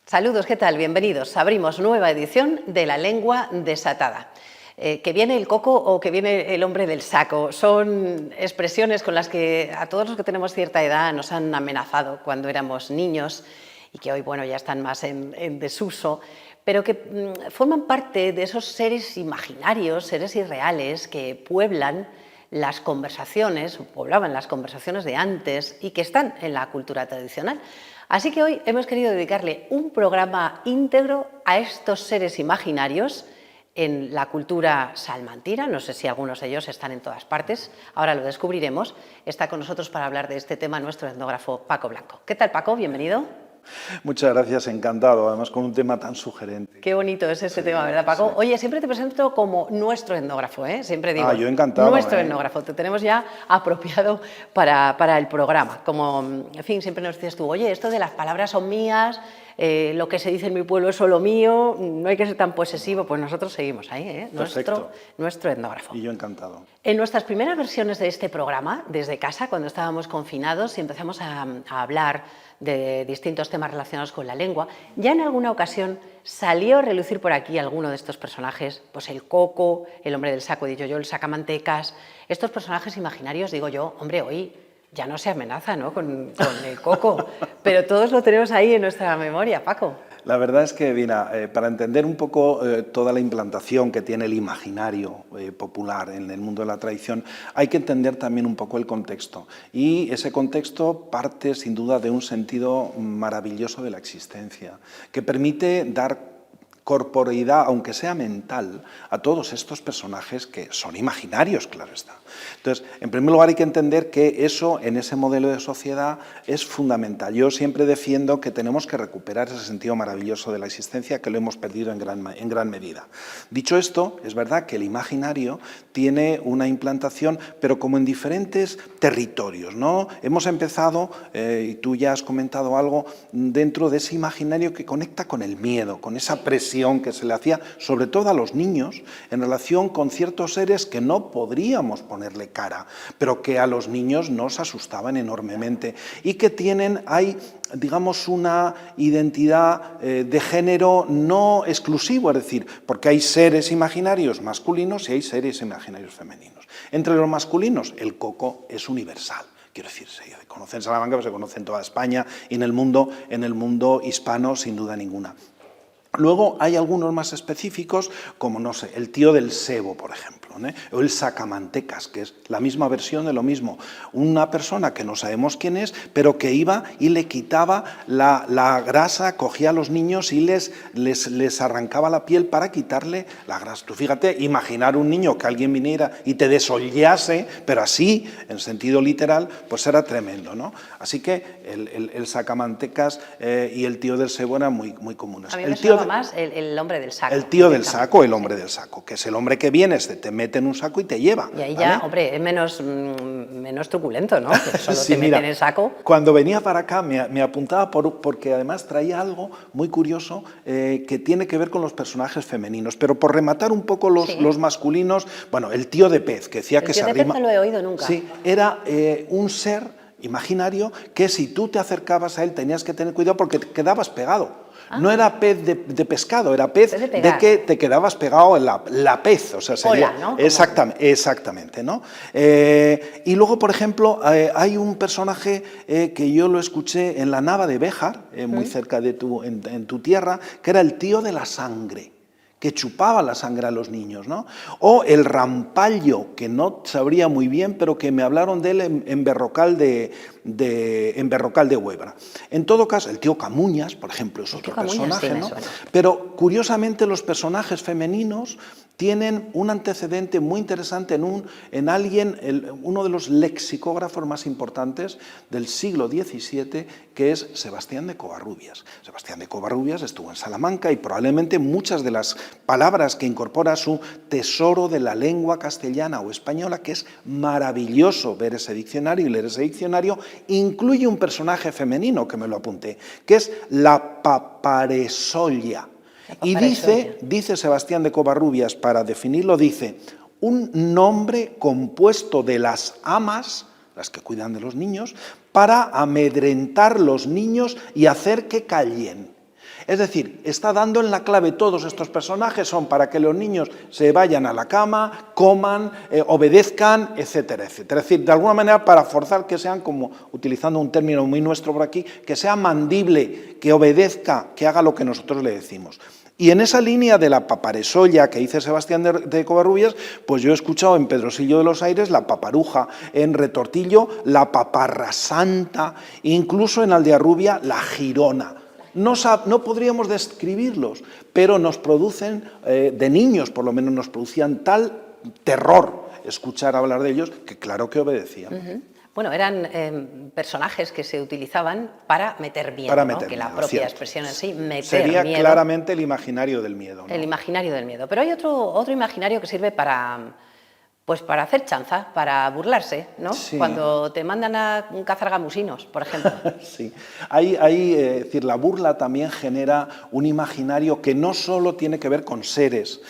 Saludos, ¿qué tal? Bienvenidos. Abrimos nueva edición de La Lengua Desatada. Que viene el coco o que viene el hombre del saco. Son expresiones con las que a todos los que tenemos cierta edad nos han amenazado cuando éramos niños y que hoy, bueno, ya están más en desuso, pero que forman parte de esos seres imaginarios, seres irreales que pueblan las conversaciones, poblaban las conversaciones de antes y que están en la cultura tradicional. Así que hoy hemos querido dedicarle un programa íntegro a estos seres imaginarios en la cultura salmantina. No sé si algunos de ellos están en todas partes, ahora lo descubriremos. Está con nosotros para hablar de este tema nuestro etnógrafo Paco Blanco. ¿Qué tal, Paco? Bienvenido. Muchas gracias, encantado, además con un tema tan sugerente. Qué bonito es ese tema, ¿verdad, Paco? Sí. Oye, siempre te presento como nuestro etnógrafo, ¿eh? Siempre digo, yo encantado, nuestro etnógrafo, te tenemos ya apropiado para el programa. Como, en fin, siempre nos dices tú, oye, esto de las palabras son mías, lo que se dice en mi pueblo es solo mío, no hay que ser tan posesivo, pues nosotros seguimos ahí, ¿eh? Nuestro etnógrafo. Y yo encantado. En nuestras primeras versiones de este programa, desde casa, cuando estábamos confinados y empezamos a hablar de distintos temas relacionados con la lengua, ya en alguna ocasión salió a relucir por aquí alguno de estos personajes, pues el coco, el hombre del saco, he dicho yo, el sacamantecas, estos personajes imaginarios, digo yo, hombre, hoy ya no se amenaza, ¿no?, con el coco, pero todos lo tenemos ahí en nuestra memoria, Paco. La verdad es que, mira, para entender un poco toda la implantación que tiene el imaginario popular en el mundo de la tradición, hay que entender también un poco el contexto. Y ese contexto parte, sin duda, de un sentido maravilloso de la existencia, que permite dar corporeidad, aunque sea mental, a todos estos personajes que son imaginarios, claro está. Entonces, en primer lugar hay que entender que eso en ese modelo de sociedad es fundamental. Yo siempre defiendo que tenemos que recuperar ese sentido maravilloso de la existencia que lo hemos perdido en gran medida. Dicho esto, es verdad que el imaginario tiene una implantación, pero como en diferentes territorios, ¿no? Hemos empezado, y tú ya has comentado algo, dentro de ese imaginario que conecta con el miedo, con esa presión que se le hacía, sobre todo a los niños, en relación con ciertos seres que no podríamos ponerle cara, pero que a los niños nos asustaban enormemente y que hay, digamos, una identidad de género no exclusivo, es decir, porque hay seres imaginarios masculinos y hay seres imaginarios femeninos. Entre los masculinos, el coco es universal. Quiero decir, se conoce en Salamanca, pero se conoce en toda España y en el mundo hispano, sin duda ninguna. Luego hay algunos más específicos, como, no sé, el tío del sebo, por ejemplo, ¿eh? O el sacamantecas, que es la misma versión de lo mismo. Una persona que no sabemos quién es, pero que iba y le quitaba la grasa, cogía a los niños y les arrancaba la piel para quitarle la grasa. Tú fíjate, imaginar un niño que alguien viniera y te desollase, pero así, en sentido literal, pues era tremendo, ¿no? Así que el sacamantecas y el tío del sebo eran muy comunes. A mí me sonaba más el hombre del saco. El tío del saco, el hombre del saco, que es el hombre que viene, te mete en un saco y te lleva. Y ahí ya, ¿vale? Hombre, es menos truculento, ¿no? Que solo sí, te mete en el saco. Cuando venía para acá me apuntaba porque además traía algo muy curioso que tiene que ver con los personajes femeninos. Pero por rematar un poco los masculinos, bueno, el tío de pez, que decía que se arrima... El tío de pez no lo he oído nunca. Sí, era un ser imaginario que si tú te acercabas a él tenías que tener cuidado porque te quedabas pegado. No era pez de pescado, era pez de que te quedabas pegado en la pez. O sea, sería, ¿no? Exactamente, ¿no? Y luego, por ejemplo, hay un personaje que yo lo escuché en la Nava de Béjar, muy cerca de en tu tierra, que era el tío de la sangre, que chupaba la sangre a los niños, ¿no? O el rampallo, que no sabría muy bien, pero que me hablaron de él en Berrocal de Huebra. En todo caso, el tío Camuñas, por ejemplo, es otro personaje, ¿no? Pero curiosamente los personajes femeninos tienen un antecedente muy interesante en alguien, uno de los lexicógrafos más importantes del siglo XVII, que es Sebastián de Covarrubias. Sebastián de Covarrubias estuvo en Salamanca y probablemente muchas de las palabras que incorpora su tesoro de la lengua castellana o española, que es maravilloso ver ese diccionario y leer ese diccionario, incluye un personaje femenino, que me lo apunté, que es la paparesolla. Y dice Sebastián de Covarrubias, para definirlo, dice, un nombre compuesto de las amas, las que cuidan de los niños, para amedrentar los niños y hacer que callen. Es decir, está dando en la clave todos estos personajes, son para que los niños se vayan a la cama, coman, obedezcan, etcétera, etcétera. Es decir, de alguna manera para forzar que sean, como utilizando un término muy nuestro por aquí, que sea mandible, que obedezca, que haga lo que nosotros le decimos. Y en esa línea de la paparesolla que dice Sebastián de Covarrubias, pues yo he escuchado en Pedrosillo de los Aires la paparuja, en Retortillo la paparrasanta, incluso en Aldearrubia la girona. No podríamos describirlos, pero nos producen, de niños por lo menos nos producían tal terror escuchar hablar de ellos, que claro que obedecían. Bueno, eran personajes que se utilizaban para meter miedo, para ¿no? meter que miedo, la propia cierto. expresión en sí, meter Sería miedo. claramente el imaginario del miedo, ¿no? El imaginario del miedo. Pero hay otro imaginario que sirve para, pues para hacer chanza, para burlarse, ¿no? Sí. Cuando te mandan a cazar gamusinos, por ejemplo. Sí, es decir, la burla también genera un imaginario que no solo tiene que ver con seres,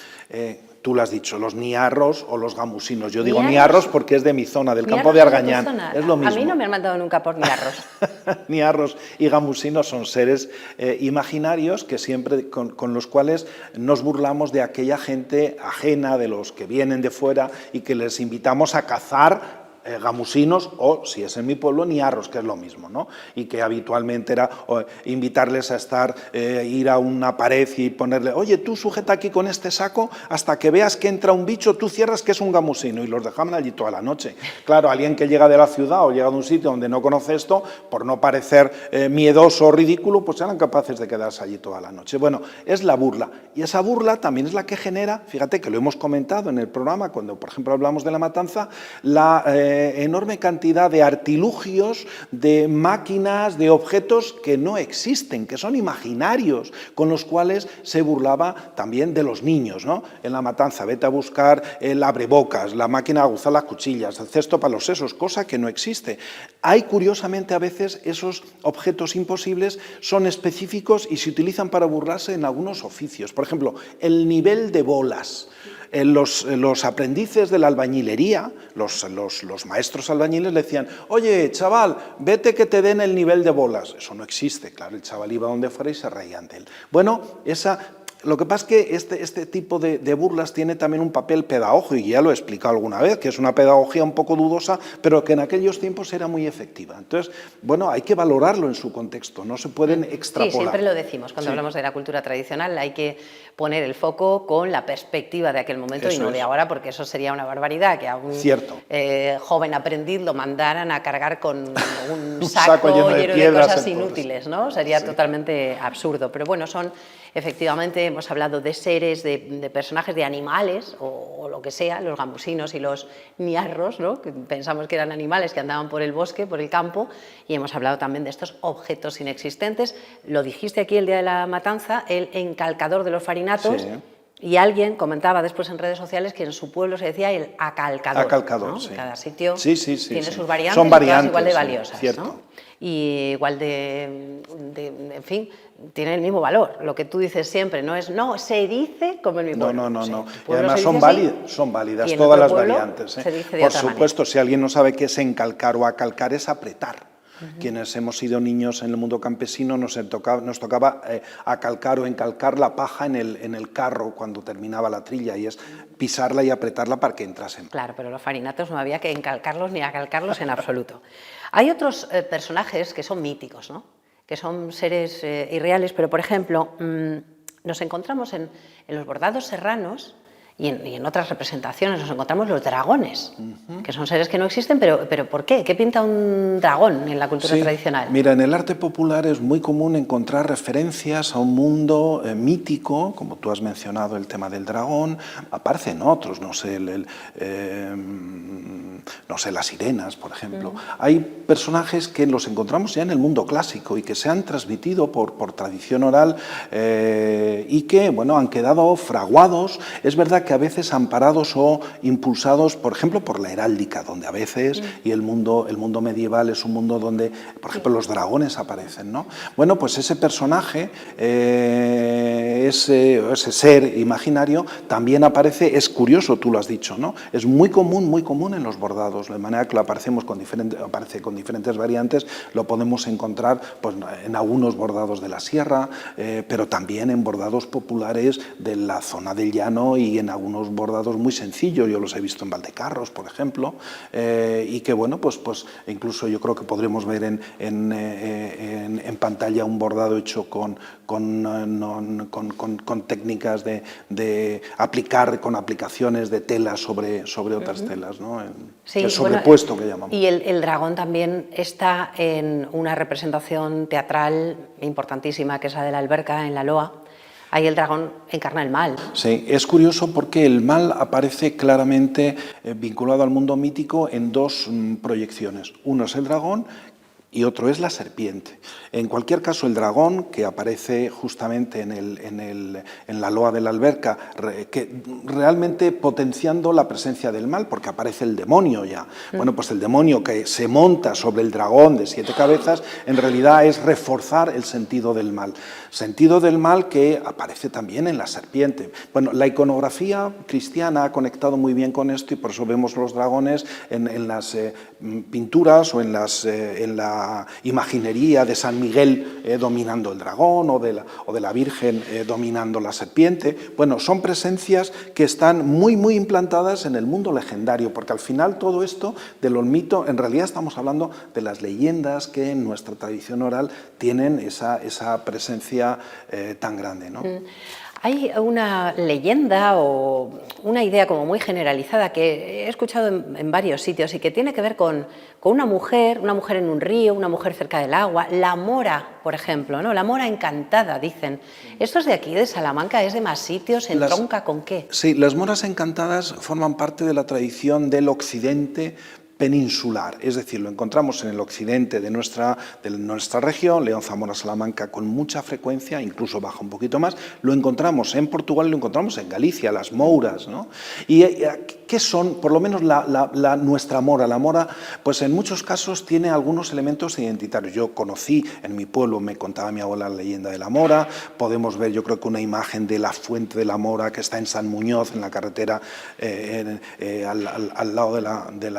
tú lo has dicho, los niarros o los gamusinos. Yo digo niarros porque es de mi zona, del campo de Argañán. Es lo mismo. A mí no me han mandado nunca por niarros. Niarros y gamusinos son seres imaginarios que siempre, con los cuales nos burlamos de aquella gente ajena, de los que vienen de fuera y que les invitamos a cazar gamusinos o, si es en mi pueblo, niarros, que es lo mismo, ¿no? Y que habitualmente era invitarles a ir a una pared y ponerle, oye, tú sujeta aquí con este saco hasta que veas que entra un bicho, tú cierras que es un gamusino, y los dejaban allí toda la noche. Claro, alguien que llega de la ciudad o llega de un sitio donde no conoce esto, por no parecer miedoso o ridículo, pues eran capaces de quedarse allí toda la noche. Bueno, es la burla, y esa burla también es la que genera, fíjate que lo hemos comentado en el programa, cuando por ejemplo hablamos de la matanza, la enorme cantidad de artilugios, de máquinas, de objetos que no existen, que son imaginarios, con los cuales se burlaba también de los niños, ¿no? En la matanza, vete a buscar el abrebocas, la máquina de aguzar las cuchillas, el cesto para los sesos, cosa que no existe. Hay, curiosamente, a veces esos objetos imposibles son específicos y se utilizan para burlarse en algunos oficios. Por ejemplo, el nivel de bolas. Los aprendices de la albañilería, los maestros albañiles le decían, oye, chaval, vete que te den el nivel de bolas. Eso no existe, claro, el chaval iba donde fuera y se reían de él. Bueno, lo que pasa es que este tipo de burlas tiene también un papel pedagógico, y ya lo he explicado alguna vez, que es una pedagogía un poco dudosa, pero que en aquellos tiempos era muy efectiva. Entonces, bueno, hay que valorarlo en su contexto, no se pueden extrapolar. Sí, siempre lo decimos, cuando hablamos de la cultura tradicional hay que poner el foco con la perspectiva de aquel momento y no de ahora, porque eso sería una barbaridad, que a un joven aprendiz lo mandaran a cargar con un saco lleno de cosas inútiles, ¿no? Sería totalmente absurdo, pero bueno, efectivamente, hemos hablado de seres, de personajes, de animales, o lo que sea, los gamusinos y los niarros, ¿no? Que pensamos que eran animales que andaban por el bosque, por el campo, y hemos hablado también de estos objetos inexistentes. Lo dijiste aquí el día de la matanza, el encalcador de los farinatos, y alguien comentaba después en redes sociales que en su pueblo se decía el acalcador. Acalcador, ¿no? sí. Cada sitio tiene sus variantes, son variantes, igual de valiosas, cierto. ¿no? Y igual en fin, tienen el mismo valor. Lo que tú dices siempre no es, no, se dice como en mi pueblo. No. Y además son válidas todas las variantes. Por supuesto, si alguien no sabe qué es encalcar o acalcar, es apretar. Quienes hemos sido niños en el mundo campesino nos tocaba acalcar o encalcar la paja en el carro cuando terminaba la trilla, y es pisarla y apretarla para que entrasen. Claro, pero los farinatos no había que encalcarlos ni acalcarlos en absoluto. Hay otros personajes que son míticos, ¿no? Que son seres irreales, pero por ejemplo, nos encontramos en los bordados serranos y en otras representaciones nos encontramos los dragones, que son seres que no existen, pero ¿por qué? ¿Qué pinta un dragón en la cultura tradicional? Mira, en el arte popular es muy común encontrar referencias a un mundo mítico, como tú has mencionado el tema del dragón, aparecen otros, no sé, las sirenas, por ejemplo. Hay personajes que los encontramos ya en el mundo clásico y que se han transmitido por tradición oral y que, bueno, han quedado fraguados. Es verdad que a veces amparados o impulsados, por ejemplo, por la heráldica, donde a veces, y el mundo medieval es un mundo donde, por ejemplo, los dragones aparecen, ¿no? Bueno, pues ese personaje, ese ser imaginario, también aparece, es curioso, tú lo has dicho, ¿no? Es muy común en los bordados, de manera que lo aparece con diferentes variantes, lo podemos encontrar pues, en algunos bordados de la sierra, pero también en bordados populares de la zona del llano y en algunos bordados muy sencillos, yo los he visto en Valdecarros, por ejemplo, y que bueno, pues incluso yo creo que podremos ver en pantalla un bordado hecho con técnicas de aplicar, con aplicaciones de telas sobre otras telas, ¿no? Sí, el sobrepuesto que llamamos. Y el dragón también está en una representación teatral importantísima, que es la de la Alberca, en la Loa. Ahí el dragón encarna el mal. Sí, es curioso porque el mal aparece claramente vinculado al mundo mítico en dos proyecciones. Uno es el dragón y otro es la serpiente. En cualquier caso, el dragón, que aparece justamente en la loa de la Alberca, que realmente potenciando la presencia del mal, porque aparece el demonio ya. Bueno, pues el demonio que se monta sobre el dragón de 7 cabezas, en realidad es reforzar el sentido del mal. Sentido del mal que aparece también en la serpiente. Bueno, la iconografía cristiana ha conectado muy bien con esto y por eso vemos los dragones en las pinturas o en la imaginería de San Miguel dominando el dragón o de la Virgen dominando la serpiente. Bueno, son presencias que están muy implantadas en el mundo legendario, porque al final todo esto de los mitos, en realidad estamos hablando de las leyendas que en nuestra tradición oral tienen esa presencia tan grande, ¿no? Hay una leyenda o una idea como muy generalizada que he escuchado en varios sitios y que tiene que ver con una mujer en un río, una mujer cerca del agua, la mora, por ejemplo, ¿no? La mora encantada, dicen. ¿Esto es de aquí, de Salamanca? ¿Es de más sitios? ¿Entronca con qué? Sí, las moras encantadas forman parte de la tradición del occidente peninsular, es decir, lo encontramos en el occidente de nuestra región, León, Zamora, Salamanca, con mucha frecuencia, incluso baja un poquito más, lo encontramos en Portugal, lo encontramos en Galicia, las mouras, ¿no? ¿Y qué son? Por lo menos nuestra mora. La mora, pues en muchos casos tiene algunos elementos identitarios. Yo conocí en mi pueblo, me contaba mi abuela la leyenda de la mora, podemos ver yo creo que una imagen de la fuente de la mora que está en San Muñoz, en la carretera, al lado de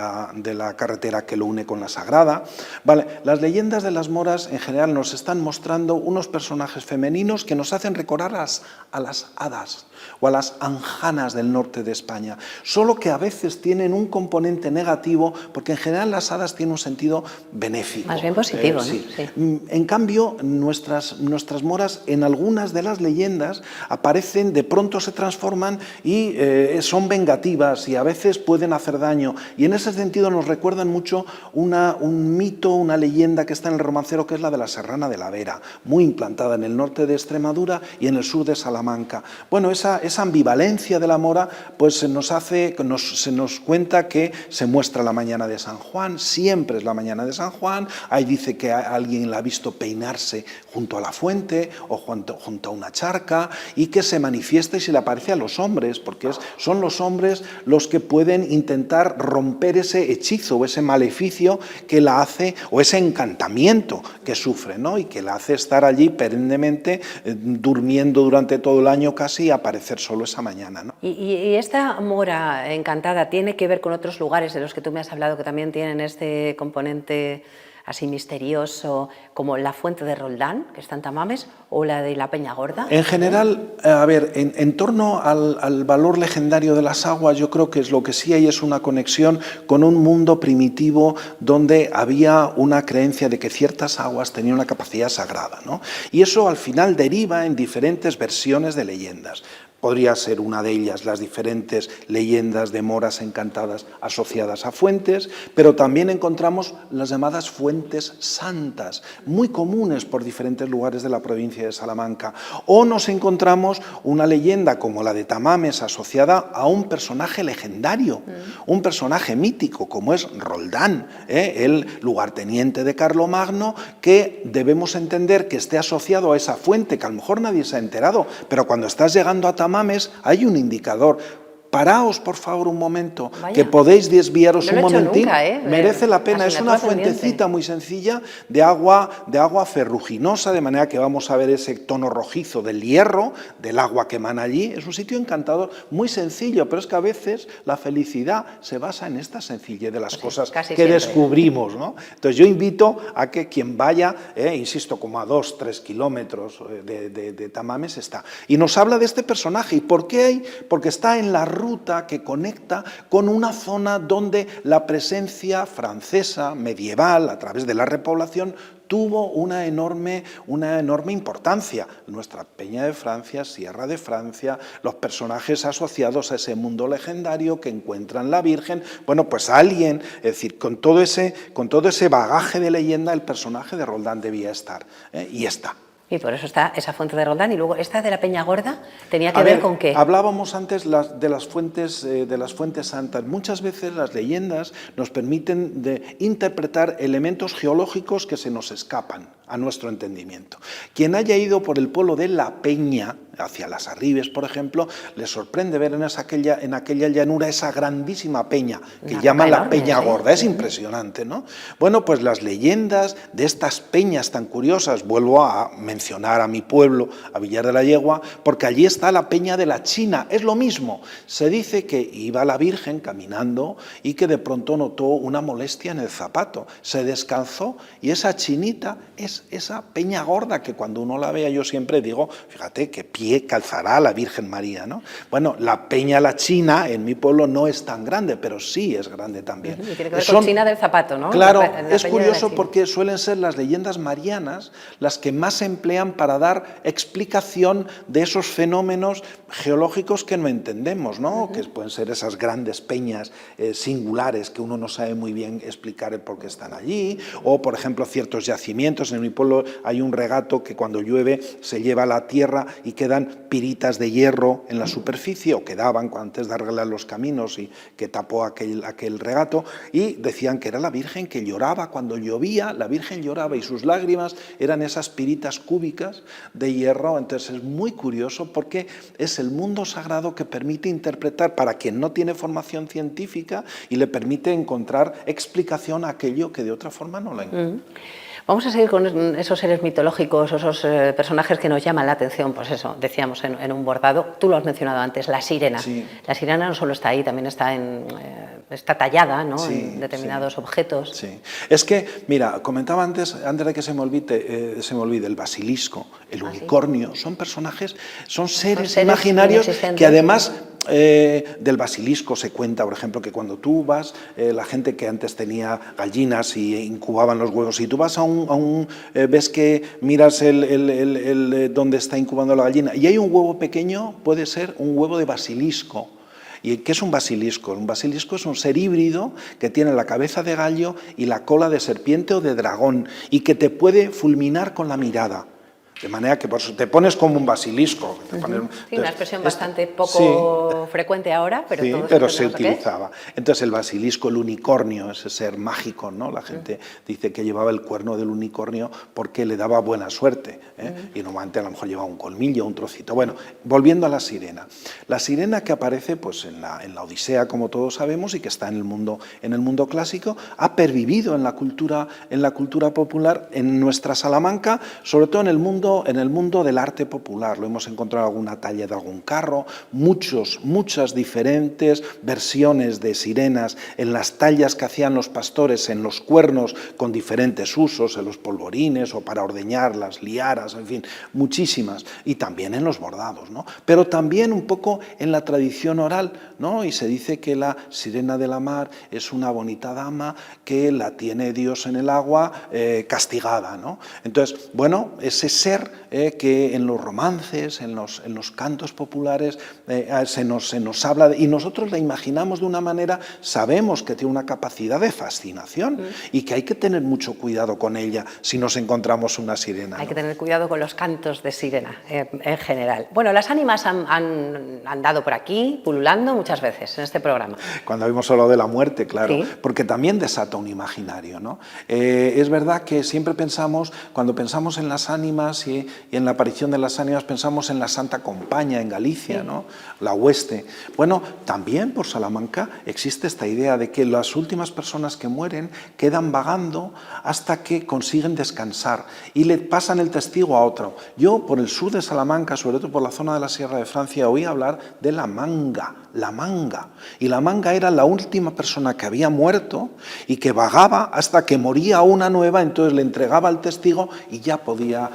la carretera que lo une con la Sagrada. Vale, las leyendas de las moras en general nos están mostrando unos personajes femeninos que nos hacen recordar a las hadas o a las anjanas del norte de España, solo que a veces tienen un componente negativo, porque en general las hadas tienen un sentido benéfico. Más bien positivo, sí. ¿no? Sí. En cambio, nuestras moras en algunas de las leyendas aparecen, de pronto se transforman y son vengativas y a veces pueden hacer daño, y en ese sentido nos recuerdan mucho un mito, una leyenda que está en el romancero, que es la de la Serrana de la Vera, muy implantada en el norte de Extremadura y en el sur de Salamanca. Bueno, esa ambivalencia de la mora pues se nos cuenta que se muestra la mañana de San Juan, siempre es la mañana de San Juan, ahí dice que alguien la ha visto peinarse junto a la fuente o junto a una charca, y que se manifiesta y se le aparece a los hombres, porque son los hombres los que pueden intentar romper ese hechizo o ese maleficio que la hace, o ese encantamiento que sufre, ¿no? Y que la hace estar allí perennemente, durmiendo durante todo el año casi, y aparecer solo esa mañana, ¿no? ¿Y esta mora encantada tiene que ver con otros lugares de los que tú me has hablado que también tienen este componente así misterioso, como la fuente de Roldán, que está en Tamames, o la de la Peña Gorda? En general, a ver, en torno al valor legendario de las aguas, yo creo que lo que sí hay es una conexión con un mundo primitivo donde había una creencia de que ciertas aguas tenían una capacidad sagrada, ¿no? Y eso al final deriva en diferentes versiones de leyendas. Podría ser una de ellas las diferentes leyendas de moras encantadas asociadas a fuentes, pero también encontramos las llamadas fuentes santas, muy comunes por diferentes lugares de la provincia de Salamanca. O nos encontramos una leyenda como la de Tamames asociada a un personaje legendario, un personaje mítico como es Roldán, el lugarteniente de Carlomagno, que debemos entender que esté asociado a esa fuente, que a lo mejor nadie se ha enterado, pero cuando estás llegando a Tamames hay un indicador. paraos por favor un momento, Vaya. que podéis desviaros No un lo he hecho momentín, nunca, ¿eh? merece la pena, es una Asignatura pendiente. fuentecita muy sencilla de agua ferruginosa, de manera que vamos a ver ese tono rojizo del hierro, del agua que emana allí. Es un sitio encantador, muy sencillo, pero es que a veces la felicidad se basa en esta sencillez de las cosas casi que siempre. descubrimos, ¿no? Entonces yo invito a que quien vaya, insisto, como a 2-3 kilómetros de Tamames está. Y nos habla de este personaje. ¿Y por qué hay? Porque está en la ruta que conecta con una zona donde la presencia francesa medieval, a través de la repoblación, tuvo una enorme importancia. Nuestra Peña de Francia, Sierra de Francia, los personajes asociados a ese mundo legendario que encuentran la Virgen. Bueno, pues alguien, es decir, con todo ese bagaje de leyenda, el personaje de Roldán debía estar, y está. Y por eso está esa fuente de Roldán. Y luego esta de la Peña Gorda, ¿tenía que ver con qué? Hablábamos antes de las fuentes santas. Muchas veces las leyendas nos permiten interpretar elementos geológicos que se nos escapan a nuestro entendimiento. Quien haya ido por el pueblo de La Peña, hacia las Arribes, por ejemplo, le sorprende ver en aquella llanura esa grandísima peña que llaman la Peña Gorda. Es impresionante, ¿no? Bueno, pues las leyendas de estas peñas tan curiosas, vuelvo a mencionar a mi pueblo, a Villar de la Yegua, porque allí está la Peña de la China. Es lo mismo. Se dice que iba la Virgen caminando y que de pronto notó una molestia en el zapato. Se descalzó y esa chinita es esa Peña Gorda que cuando uno la vea, yo siempre digo, fíjate qué pie calzará la Virgen María, ¿no? Bueno, la Peña La China en mi pueblo no es tan grande, pero sí es grande también. Y tiene que ver con China del zapato, ¿no? Claro, la es Peña curioso porque suelen ser las leyendas marianas las que más se emplean para dar explicación de esos fenómenos geológicos que no entendemos, ¿no? Que pueden ser esas grandes peñas singulares que uno no sabe muy bien explicar el por qué están allí, o por ejemplo ciertos yacimientos. En mi pueblo hay un regato que cuando llueve se lleva a la tierra y quedan piritas de hierro en la superficie, o quedaban antes de arreglar los caminos y que tapó aquel regato, y decían que era la Virgen que lloraba cuando llovía. La Virgen lloraba y sus lágrimas eran esas piritas cúbicas de hierro. Entonces es muy curioso porque es el mundo sagrado que permite interpretar para quien no tiene formación científica y le permite encontrar explicación a aquello que de otra forma no la encuentra. Vamos a seguir con esos seres mitológicos, esos personajes que nos llaman la atención, pues eso, decíamos en un bordado, tú lo has mencionado antes, la sirena. Sí. La sirena no solo está ahí, también está tallada, ¿no? Sí, en determinados objetos. Sí. Es que, mira, comentaba antes de que se me olvide, el basilisco, el unicornio, son personajes, son seres imaginarios que además... del basilisco se cuenta, por ejemplo, que cuando tú vas, la gente que antes tenía gallinas y incubaban los huevos, y tú vas ves que miras donde está incubando la gallina y hay un huevo pequeño, puede ser un huevo de basilisco. ¿Y qué es un basilisco? Un basilisco es un ser híbrido que tiene la cabeza de gallo y la cola de serpiente o de dragón y que te puede fulminar con la mirada. De manera que te pones como un basilisco. Sí, una expresión bastante poco frecuente ahora, pero, sí, pero se utilizaba. Entonces el basilisco, el unicornio, ese ser mágico, ¿no? La gente dice que llevaba el cuerno del unicornio porque le daba buena suerte, y normalmente a lo mejor llevaba un colmillo, un trocito. Bueno, volviendo a la sirena. La sirena que aparece pues, en la Odisea, como todos sabemos, y que está en el mundo clásico, ha pervivido en la cultura popular, en nuestra Salamanca, sobre todo en el mundo del arte popular. Lo hemos encontrado en alguna talla de algún carro, muchas diferentes versiones de sirenas en las tallas que hacían los pastores en los cuernos con diferentes usos, en los polvorines o para ordeñar las liaras, en fin, muchísimas, y también en los bordados, ¿no? Pero también un poco en la tradición oral, ¿no? Y se dice que la sirena de la mar es una bonita dama que la tiene Dios en el agua castigada, ¿no? Entonces, bueno, ese ser que en los romances, en los cantos populares se nos habla, y nosotros la imaginamos de una manera, sabemos que tiene una capacidad de fascinación y que hay que tener mucho cuidado con ella si nos encontramos una sirena. Hay que tener cuidado con los cantos de sirena en general. Bueno, las ánimas han andado por aquí, pululando muchas veces en este programa. Cuando habíamos hablado de la muerte, claro, sí, porque también desata un imaginario, ¿no? Es verdad que siempre cuando pensamos en las ánimas y en la aparición de las ánimas pensamos en la Santa Compaña en Galicia, ¿no? La hueste. Bueno, también por Salamanca existe esta idea de que las últimas personas que mueren quedan vagando hasta que consiguen descansar y le pasan el testigo a otro. Yo, por el sur de Salamanca, sobre todo por la zona de la Sierra de Francia, oí hablar de la manga. La manga. Y la manga era la última persona que había muerto y que vagaba hasta que moría una nueva, entonces le entregaba al testigo y ya podía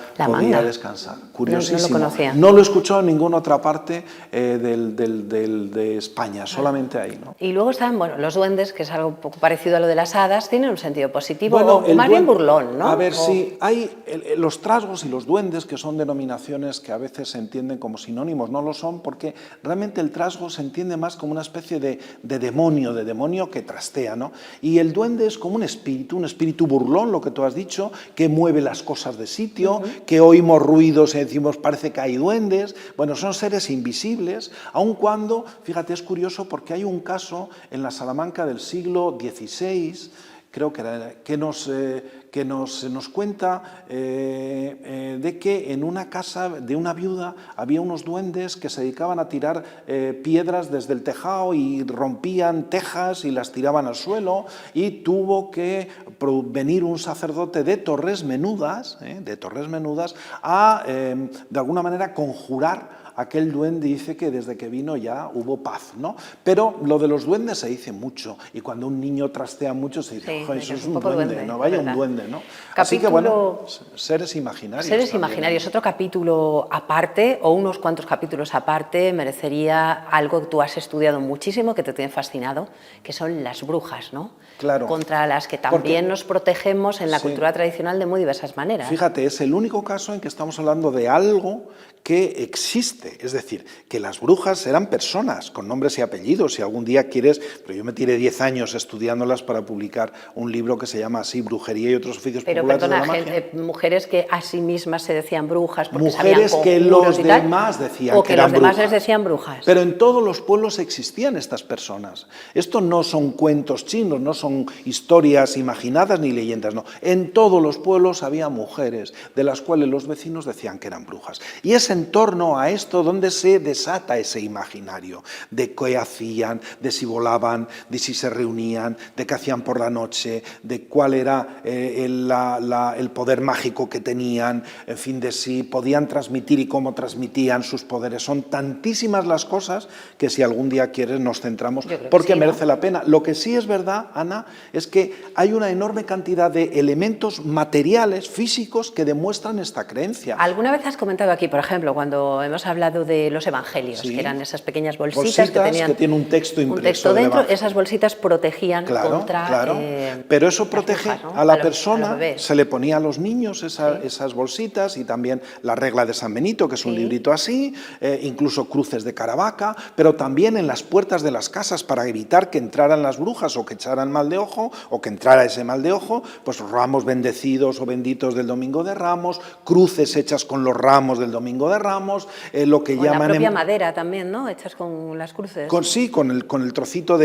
descansar. Curiosísimo. No lo conocía. No lo he escuchado en ninguna otra parte de España, solamente ahí, ¿no? Y luego están, bueno, los duendes, que es algo un poco parecido a lo de las hadas, tienen un sentido positivo, Bueno, o más bien burlón, ¿no? A ver, sí, hay los trasgos y los duendes, que son denominaciones que a veces se entienden como sinónimos, no lo son, porque realmente el trasgo se entiende más como una especie de demonio que trastea, ¿no? Y el duende es como un espíritu burlón, lo que tú has dicho, que mueve las cosas de sitio, que oímos ruidos y decimos parece que hay duendes. Bueno, son seres invisibles, aun cuando, fíjate, es curioso porque hay un caso en la Salamanca del siglo XVI, creo que nos cuenta de que en una casa de una viuda había unos duendes que se dedicaban a tirar piedras desde el tejado y rompían tejas y las tiraban al suelo, y tuvo que venir un sacerdote de Torres Menudas a, de alguna manera, conjurar aquel duende. Dice que desde que vino ya hubo paz, ¿no? Pero lo de los duendes se dice mucho, y cuando un niño trastea mucho se dice, sí, eso es un duende, no vaya un duende, ¿no? Así que bueno, seres imaginarios. Seres también, imaginarios. ¿no? Otro capítulo aparte, o unos cuantos capítulos aparte, merecería algo que tú has estudiado muchísimo, que te tiene fascinado, que son las brujas, ¿no? Claro. Contra las que también nos protegemos en la cultura tradicional de muy diversas maneras. Fíjate, es el único caso en que estamos hablando de algo que existe, es decir, que las brujas eran personas con nombres y apellidos. Si algún día quieres, pero yo me tiré 10 años estudiándolas para publicar un libro que se llama así, Brujería y otros oficios populares de la magia. Mujeres que a sí mismas se decían brujas porque mujeres sabían que los y tal, demás decían o que eran los demás brujas. les decían brujas. Pero en todos los pueblos existían estas personas. Esto no son cuentos chinos, no son historias imaginadas ni leyendas, no. En todos los pueblos había mujeres de las cuales los vecinos decían que eran brujas. Y es en torno a esto donde se desata ese imaginario de qué hacían, de si volaban, de si se reunían, de qué hacían por la noche, de cuál era el poder mágico que tenían, en fin, de si podían transmitir y cómo transmitían sus poderes. Son tantísimas las cosas que, si algún día quieres, nos centramos, porque sí, merece la pena. Lo que sí es verdad, Ana, es que hay una enorme cantidad de elementos materiales, físicos, que demuestran esta creencia. ¿Alguna vez has comentado aquí, por ejemplo, cuando hemos hablado de los evangelios, que eran esas pequeñas bolsitas que tienen un texto impreso, un texto dentro, esas bolsitas protegían contra... pero eso protege brujas, ¿no? a la persona, a se le ponía a los niños esas bolsitas, y también la regla de San Benito, que es un librito así, incluso cruces de Caravaca, pero también en las puertas de las casas para evitar que entraran las brujas o que echaran mal de ojo, o que entrara ese mal de ojo, pues ramos bendecidos o benditos del Domingo de Ramos, cruces hechas con los ramos del Domingo de Ramos, lo que llaman... la propia madera también, ¿no? Hechas con las cruces. Sí, con el trocito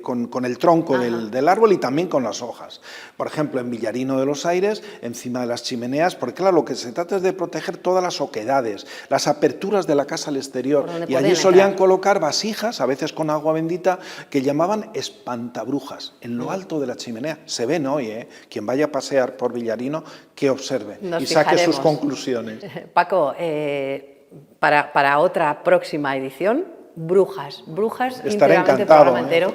con el tronco del árbol, y también con las hojas. Por ejemplo, en Villarino de los Aires, encima de las chimeneas, porque claro, lo que se trata es de proteger todas las oquedades, las aperturas de la casa al exterior, y allí solían colocar vasijas, a veces con agua bendita, que llamaban espantabrujas, en lo alto de la chimenea. Se ven hoy, quien vaya a pasear por Villarino, que observe y saque sus conclusiones. Paco, para otra próxima edición, brujas Estaré íntegramente encantado, programa entero.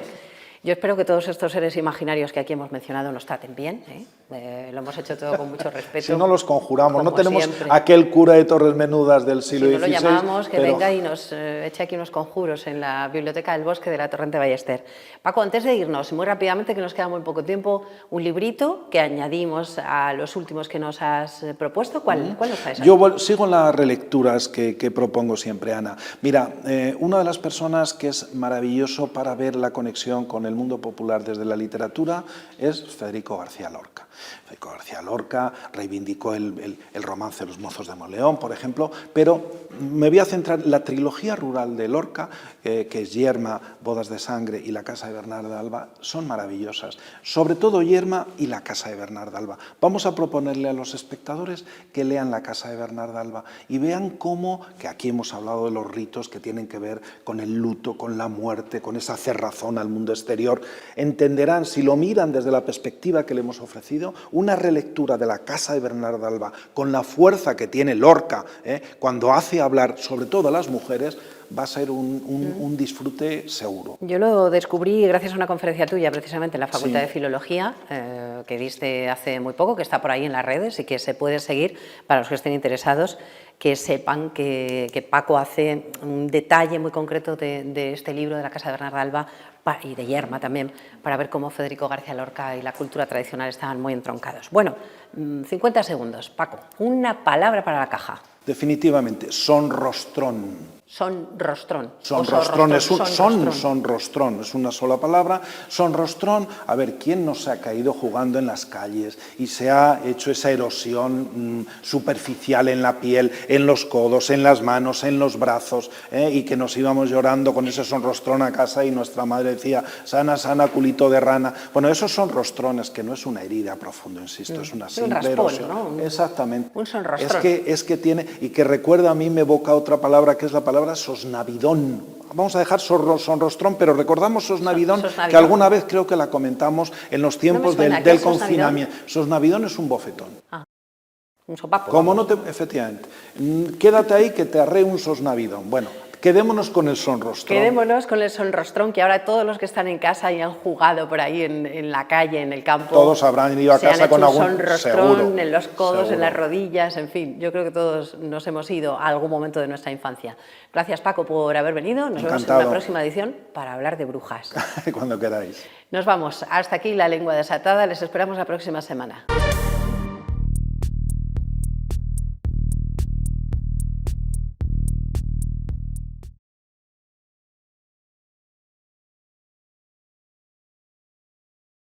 Yo espero que todos estos seres imaginarios que aquí hemos mencionado nos traten bien, lo hemos hecho todo con mucho respeto. Si no los conjuramos, no tenemos siempre. Aquel cura de Torres Menudas del siglo XVI. Si no lo llamamos, que venga y nos eche aquí unos conjuros en la Biblioteca del Bosque de la Torrente Ballester. Paco, antes de irnos, muy rápidamente, que nos queda muy poco tiempo, un librito que añadimos a los últimos que nos has propuesto. ¿Cuál nos traes? Yo sigo en las relecturas que propongo siempre, Ana. Mira, una de las personas que es maravilloso para ver la conexión con el mundo popular desde la literatura es Federico García Lorca. Federico García Lorca reivindicó el romance de los mozos de Monleón, por ejemplo, pero me voy a centrar en la trilogía rural de Lorca, que es Yerma, Bodas de Sangre y La casa de Bernarda de Alba, son maravillosas. Sobre todo Yerma y La casa de Bernarda de Alba. Vamos a proponerle a los espectadores que lean La casa de Bernarda de Alba y vean cómo, que aquí hemos hablado de los ritos que tienen que ver con el luto, con la muerte, con esa cerrazón al mundo exterior, entenderán, si lo miran desde la perspectiva que le hemos ofrecido, una relectura de La casa de Bernarda de Alba, con la fuerza que tiene Lorca, cuando hace hablar sobre todo a las mujeres, va a ser un disfrute seguro. Yo lo descubrí gracias a una conferencia tuya, precisamente en la Facultad Sí. de Filología, que diste hace muy poco, que está por ahí en las redes y que se puede seguir para los que estén interesados, que sepan que Paco hace un detalle muy concreto de este libro de La casa de Bernarda Alba y de Yerma también, para ver cómo Federico García Lorca y la cultura tradicional estaban muy entroncados. Bueno, 50 segundos. Paco, una palabra para la caja. Definitivamente, sonrostrón. Sonrostrón. Sonrostrón sonrostrón, es una sola palabra. Sonrostrón, a ver, ¿quién no se ha caído jugando en las calles y se ha hecho esa erosión superficial en la piel, en los codos, en las manos, en los brazos, y que nos íbamos llorando con ese sonrostrón a casa y nuestra madre decía, sana, sana, culito de rana? Bueno, esos sonrostrones, que no es una herida profunda, insisto, es una simple raspón, erosión. ¿no? Exactamente. Un sonrostrón. Es que tiene, y que recuerda a mí, me evoca otra palabra, que es la palabra sosnavidón. Vamos a dejar sonrostrón, pero recordamos sosnavidón, que alguna vez creo que la comentamos en los tiempos del confinamiento. Sosnavidón es un bofetón. Un sopapo. Como no te, efectivamente. Quédate ahí que te arree un sosnavidón. Bueno, quedémonos con el sonrostrón. Quedémonos con el sonrostrón, que ahora todos los que están en casa y han jugado por ahí en la calle, en el campo, todos habrán ido a casa con algún sonrostrón seguro, en los codos, seguro. En las rodillas, en fin. Yo creo que todos nos hemos ido a algún momento de nuestra infancia. Gracias, Paco, por haber venido. Nos vemos en la próxima edición para hablar de brujas. Cuando queráis. Nos vamos. Hasta aquí La Lengua Desatada. Les esperamos la próxima semana.